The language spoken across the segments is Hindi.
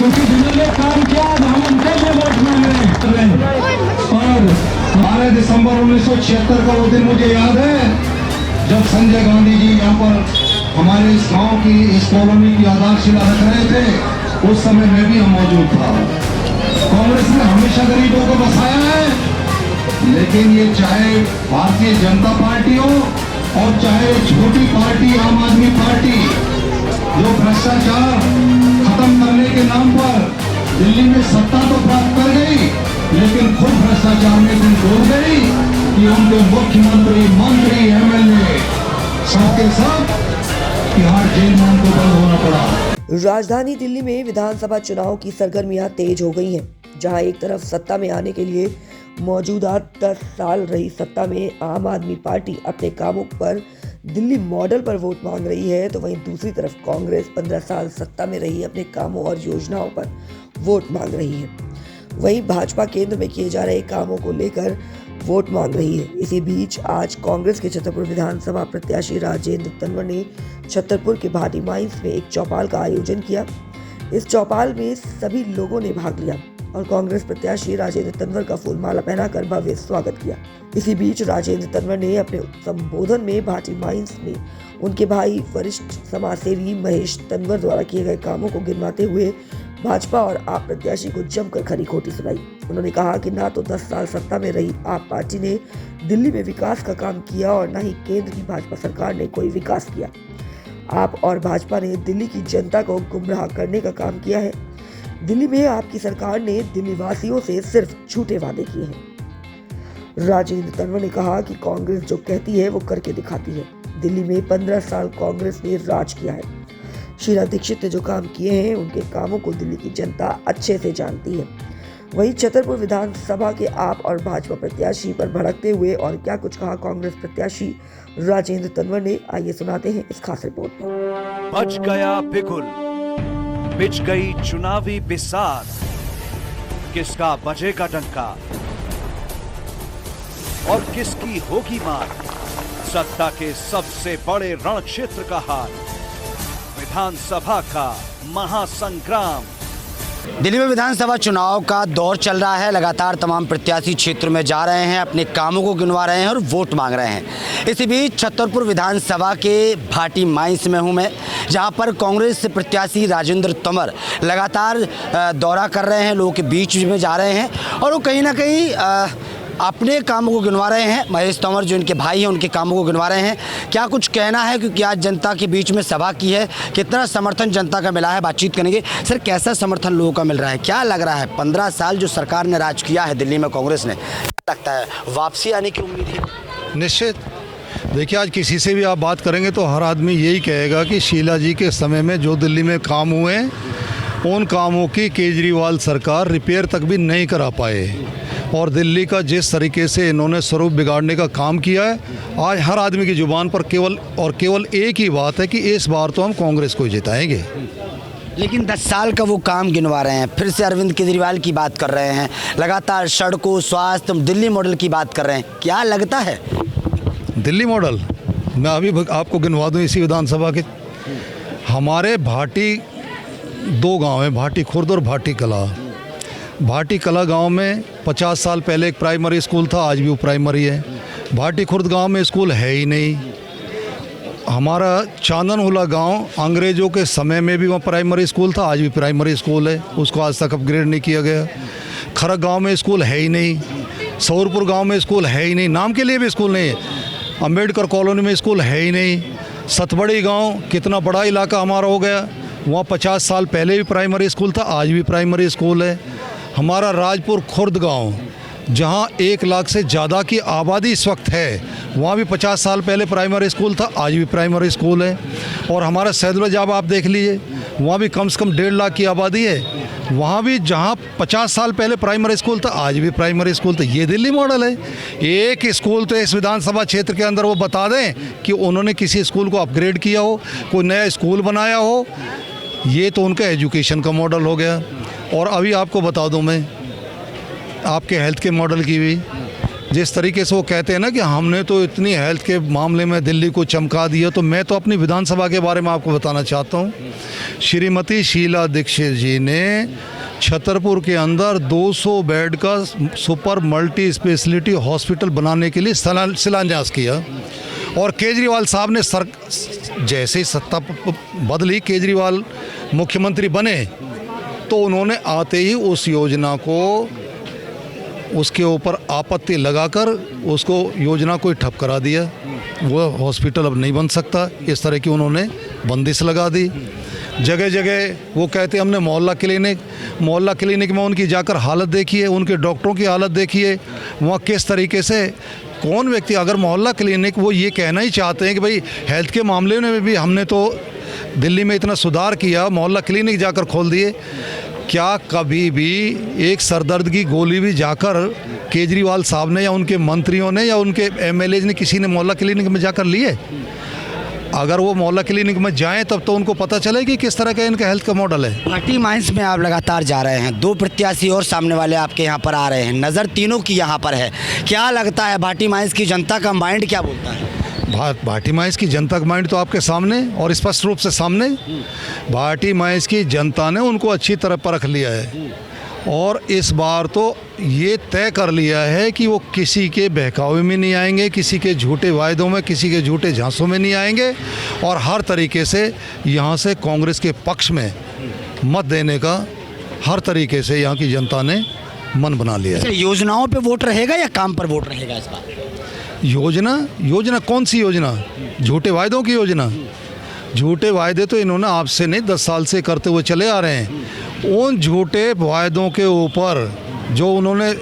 क्योंकि जिन्होंने काम किया हम उनके लिए वोट मांग रहे हैं। और 12 दिसंबर 1976 का वो दिन मुझे याद है जब संजय गांधी जी यहाँ पर हमारे इस गांव की, इस कॉलोनी की आधारशिला रख रहे थे। उस समय मैं भी मौजूद था। कांग्रेस ने हमेशा गरीबों को बसाया है, लेकिन ये चाहे भारतीय जनता पार्टी हो और चाहे छोटी पार्टी आम आदमी पार्टी, जो भ्रष्टाचार खत्म करने के नाम पर दिल्ली में सत्ता तो प्राप्त कर गई, लेकिन खुद भ्रष्टाचार में इतनी डूब गई कि उनके मुख्यमंत्री, मंत्री, एमएलए सबके सब तिहाड़ जेल में उनको बंद होना पड़ा। राजधानी दिल्ली में विधानसभा चुनाव की सरगर्मियां तेज हो गई हैं, जहां एक तरफ सत्ता में आने के लिए मौजूदा 10 साल रही सत्ता में आम आदमी पार्टी अपने कामों पर दिल्ली मॉडल पर वोट मांग रही है, तो वहीं दूसरी तरफ कांग्रेस 15 साल सत्ता में रही अपने कामों और योजनाओं पर वोट मांग रही है। वहीं भाजपा केंद्र में किए जा रहे कामों को लेकर वोट मांग रही है। इसी बीच आज कांग्रेस के छतरपुर विधानसभा प्रत्याशी राजेंद्र तन्वर ने छतरपुर के भाटी माइंस में एक चौपाल का आयोजन किया। इस चौपाल में सभी लोगों ने भाग लिया और कांग्रेस प्रत्याशी राजेंद्र तन्वर का फूलमाला पहनाकर भव्य स्वागत किया। इसी बीच राजेंद्र तन्वर ने अपने संबोधन में भाटी माइंस में उनके भाई वरिष्ठ समाजसेवी महेश तन्वर द्वारा किए गए कामों को गिनवाते हुए भाजपा और आप प्रत्याशी को जमकर खरी खोटी सुनाई। उन्होंने कहा कि ना तो 10 साल सत्ता में रही आप पार्टी ने दिल्ली में विकास का काम किया और न ही केंद्र की भाजपा सरकार ने कोई विकास किया। आप और भाजपा ने दिल्ली की जनता को गुमराह करने का काम किया है। दिल्ली में आपकी सरकार ने दिल्ली वासियों से सिर्फ झूठे वादे किए हैं। राजेंद्र तन्वर ने कहा कि कांग्रेस जो कहती है वो करके दिखाती है। दिल्ली में 15 साल कांग्रेस ने राज किया है। शीला दीक्षित ने जो काम किए हैं उनके कामों को दिल्ली की जनता अच्छे से जानती है। वहीं छतरपुर विधानसभा के आप और भाजपा प्रत्याशी पर भड़कते हुए और क्या कुछ कहा कांग्रेस प्रत्याशी राजेंद्र तन्वर ने, आइए सुनाते हैं इस खास रिपोर्ट में। बच गया बिगुल, बिछ गई चुनावी बिसात, किसका बजेगा डंका और किसकी होगी मार। सत्ता के सबसे बड़े रण क्षेत्र का हाल, विधानसभा का महासंग्राम। दिल्ली में विधानसभा चुनाव का दौर चल रहा है। लगातार तमाम प्रत्याशी क्षेत्र में जा रहे हैं, अपने कामों को गिनवा रहे हैं और वोट मांग रहे हैं। इसी बीच छतरपुर विधानसभा के भाटी माइंस में हूं मैं, जहां पर कांग्रेस प्रत्याशी राजेंद्र तन्वर लगातार दौरा कर रहे हैं, लोगों के बीच में जा रहे हैं और वो कहीं ना कहीं अपने कामों को गिनवा रहे हैं। महेश तन्वर जो इनके भाई हैं उनके कामों को गिनवा रहे हैं। क्या कुछ कहना है, क्योंकि आज जनता के बीच में सभा की है, कितना समर्थन जनता का मिला है, बातचीत करेंगे। सर, कैसा समर्थन लोगों का मिल रहा है, क्या लग रहा है? 15 साल जो सरकार ने राज किया है दिल्ली में कांग्रेस ने, क्या लगता है वापसी आने की उम्मीद है? निश्चित। देखिए, आज किसी से भी आप बात करेंगे तो हर आदमी यही कहेगा कि शीला जी के समय में जो दिल्ली में काम हुए हैं उन कामों की केजरीवाल सरकार रिपेयर तक भी नहीं करा पाए और दिल्ली का जिस तरीके से इन्होंने स्वरूप बिगाड़ने का काम किया है, आज हर आदमी की जुबान पर केवल एक ही बात है कि इस बार तो हम कांग्रेस को जिताएंगे। लेकिन 10 साल का वो काम गिनवा रहे हैं, फिर से अरविंद केजरीवाल की बात कर रहे हैं, लगातार सड़कों, स्वास्थ्य, दिल्ली मॉडल की बात कर रहे हैं। क्या लगता है दिल्ली मॉडल? मैं अभी आपको गिनवा दूं इसी विधानसभा के। हमारे भाटी 2 गांव हैं, भाटी खुर्द और भाटी कला। भाटी कला गांव में 50 साल पहले एक प्राइमरी स्कूल था, आज भी वो प्राइमरी है। भाटी खुर्द गांव में स्कूल है ही नहीं। हमारा चांदनहुला गांव अंग्रेज़ों के समय में भी वहाँ प्राइमरी स्कूल था, आज भी प्राइमरी स्कूल है, उसको आज तक अपग्रेड नहीं किया गया। खरक गांव में स्कूल है ही नहीं। सौरपुर गांव में स्कूल है ही नहीं, नाम के लिए भी स्कूल नहीं है। अम्बेडकर कॉलोनी में स्कूल है ही नहीं। सतबड़ी गाँव, कितना बड़ा इलाका हमारा हो गया, वहाँ 50 साल पहले भी प्राइमरी स्कूल था, आज भी प्राइमरी स्कूल है। हमारा राजपुर खुर्द गांव, जहां 1 लाख से ज़्यादा की आबादी इस वक्त है, वहाँ भी 50 साल पहले प्राइमरी स्कूल था, आज भी प्राइमरी स्कूल है। और हमारा सैदुल जब आप देख लीजिए, वहाँ भी कम से कम 1.5 लाख की आबादी है, वहाँ भी जहाँ 50 साल पहले प्राइमरी स्कूल था, आज भी प्राइमरी स्कूल था। ये दिल्ली मॉडल है। एक स्कूल तो इस विधानसभा क्षेत्र के अंदर वो बता दें कि उन्होंने किसी स्कूल को अपग्रेड किया हो, कोई नया स्कूल बनाया हो, ये तो उनका एजुकेशन का मॉडल हो गया। और अभी आपको बता दूं मैं आपके हेल्थ के मॉडल की भी, जिस तरीके से वो कहते हैं ना कि हमने तो इतनी हेल्थ के मामले में दिल्ली को चमका दिया, तो मैं तो अपनी विधानसभा के बारे में आपको बताना चाहता हूँ। श्रीमती शीला दीक्षित जी ने छतरपुर के अंदर 200 बेड का सुपर मल्टी स्पेशलिटी हॉस्पिटल बनाने के लिए शिलान्यास किया। और केजरीवाल साहब ने जैसे ही सत्ता बदली, केजरीवाल मुख्यमंत्री बने, तो उन्होंने आते ही उस योजना को, उसके ऊपर आपत्ति लगाकर उसको योजना को ठप करा दिया। वो हॉस्पिटल अब नहीं बन सकता, इस तरह की उन्होंने बंदिश लगा दी। जगह जगह वो कहते हमने मोहल्ला क्लिनिक में उनकी जाकर हालत देखी है, उनके डॉक्टरों की हालत देखी है, वहाँ किस तरीके से कौन व्यक्ति, अगर मोहल्ला क्लिनिक, वो ये कहना ही चाहते हैं कि भाई हेल्थ के मामले में भी हमने तो दिल्ली में इतना सुधार किया, मोहल्ला क्लिनिक जाकर खोल दिए, क्या कभी भी एक सरदर्द की गोली भी जाकर केजरीवाल साहब ने या उनके मंत्रियों ने या उनके एमएलए ने, किसी ने मोहल्ला क्लिनिक में जाकर लिए? अगर वो मोहल्ला क्लिनिक में जाएं तब तो उनको पता चले कि किस तरह का इनका हेल्थ का मॉडल है। भाटी माइंस में आप लगातार जा रहे हैं, 2 प्रत्याशी और सामने वाले आपके यहाँ पर आ रहे हैं, नज़र तीनों की यहाँ पर है। क्या लगता है भाटी माइंस की जनता का माइंड क्या बोलता है? भाटी माइंस की जनता का माइंड तो आपके सामने और स्पष्ट रूप से सामने। भाटी माइंस की जनता ने उनको अच्छी तरह परख लिया है और इस बार तो ये तय कर लिया है कि वो किसी के बहकावे में नहीं आएंगे, किसी के झूठे वायदों में, किसी के झूठे झांसों में नहीं आएंगे और हर तरीके से यहाँ से कांग्रेस के पक्ष में मत देने का हर तरीके से यहाँ की जनता ने मन बना लिया है। योजनाओं पे वोट रहेगा या काम पर वोट रहेगा इस बार? योजना कौन सी योजना? झूठे वायदों की योजना। झूठे वायदे तो इन्होंने आपसे नहीं 10 साल से करते हुए चले आ रहे हैं। उन झूठे वायदों के ऊपर जो उन्होंने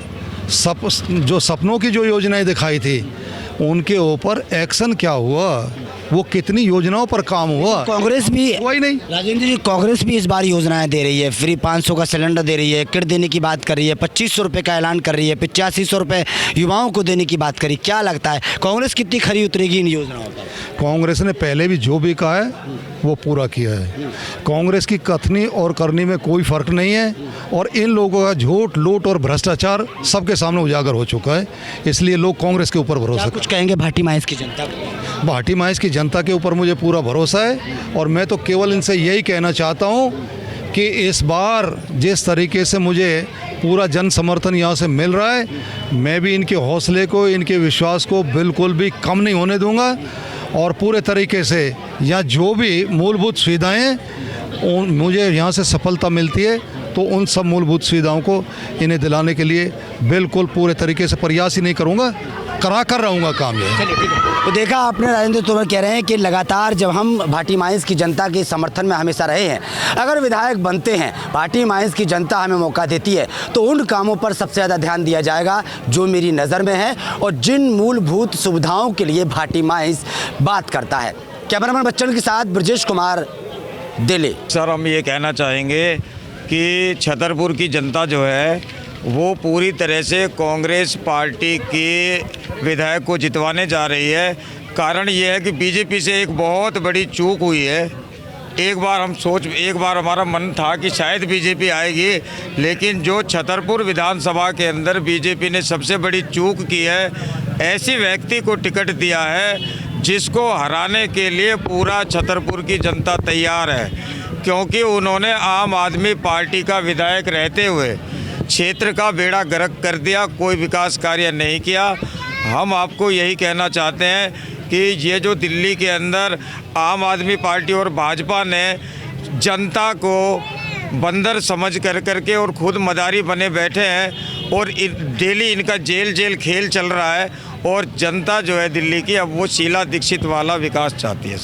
जो सपनों की जो योजनाएं दिखाई थी, उनके ऊपर एक्शन क्या हुआ? वो कितनी योजनाओं पर काम हुआ? कांग्रेस भी हुआ ही नहीं। राजेंद्र जी, कांग्रेस भी इस बार योजनाएं दे रही है, फ्री 500 का सिलेंडर दे रही है, किट देने की बात कर रही है, 2500 रुपये का ऐलान कर रही है, 8500 रुपये युवाओं को देने की बात करी। क्या लगता है कांग्रेस कितनी खरी उतरेगी इन योजनाओं पर? कांग्रेस ने पहले भी जो भी कहा है वो पूरा किया है। कांग्रेस की कथनी और करनी में कोई फर्क नहीं है और इन लोगों का झूठ, लूट और भ्रष्टाचार सबके सामने उजागर हो चुका है, इसलिए लोग कांग्रेस के ऊपर भरोसा कुछ कहेंगे भाटी माइंस की जनता को? भाटी माइंस की जनता के ऊपर मुझे पूरा भरोसा है और मैं तो केवल इनसे यही कहना चाहता हूँ कि इस बार जिस तरीके से मुझे पूरा जन समर्थन यहाँ से मिल रहा है, मैं भी इनके हौसले को, इनके विश्वास को बिल्कुल भी कम नहीं होने दूंगा और पूरे तरीके से यहाँ जो भी मूलभूत सुविधाएं मुझे यहाँ से सफलता मिलती है तो उन सब मूलभूत सुविधाओं को इन्हें दिलाने के लिए बिल्कुल पूरे तरीके से प्रयास ही नहीं करूँगा, करा कर रहूँगा काम ये। चलिए ठीक है। तो देखा आपने, राजेंद्र तोमर कह रहे हैं कि लगातार जब हम भाटी माइंस की जनता के समर्थन में हमेशा रहे हैं, अगर विधायक बनते हैं, भाटी माइंस की जनता हमें मौका देती है तो उन कामों पर सबसे ज़्यादा ध्यान दिया जाएगा जो मेरी नज़र में है और जिन मूलभूत सुविधाओं के लिए भाटी माइंस बात करता है। कैमरामैन बच्चन के साथ ब्रजेश कुमार, दिल्ली। सर, हम ये कहना चाहेंगे कि छतरपुर की जनता जो है वो पूरी तरह से कांग्रेस पार्टी के विधायक को जितवाने जा रही है। कारण ये है कि बीजेपी से एक बहुत बड़ी चूक हुई है। एक बार हमारा मन था कि शायद बीजेपी आएगी, लेकिन जो छतरपुर विधानसभा के अंदर बीजेपी ने सबसे बड़ी चूक की है, ऐसे व्यक्ति को टिकट दिया है जिसको हराने के लिए पूरा छतरपुर की जनता तैयार है, क्योंकि उन्होंने आम आदमी पार्टी का विधायक रहते हुए क्षेत्र का बेड़ा गर्क कर दिया, कोई विकास कार्य नहीं किया। हम आपको यही कहना चाहते हैं कि ये जो दिल्ली के अंदर आम आदमी पार्टी और भाजपा ने जनता को बंदर समझ करके और खुद मदारी बने बैठे हैं और डेली इनका जेल खेल चल रहा है और जनता जो है दिल्ली की अब वो शीला दीक्षित वाला विकास चाहती है।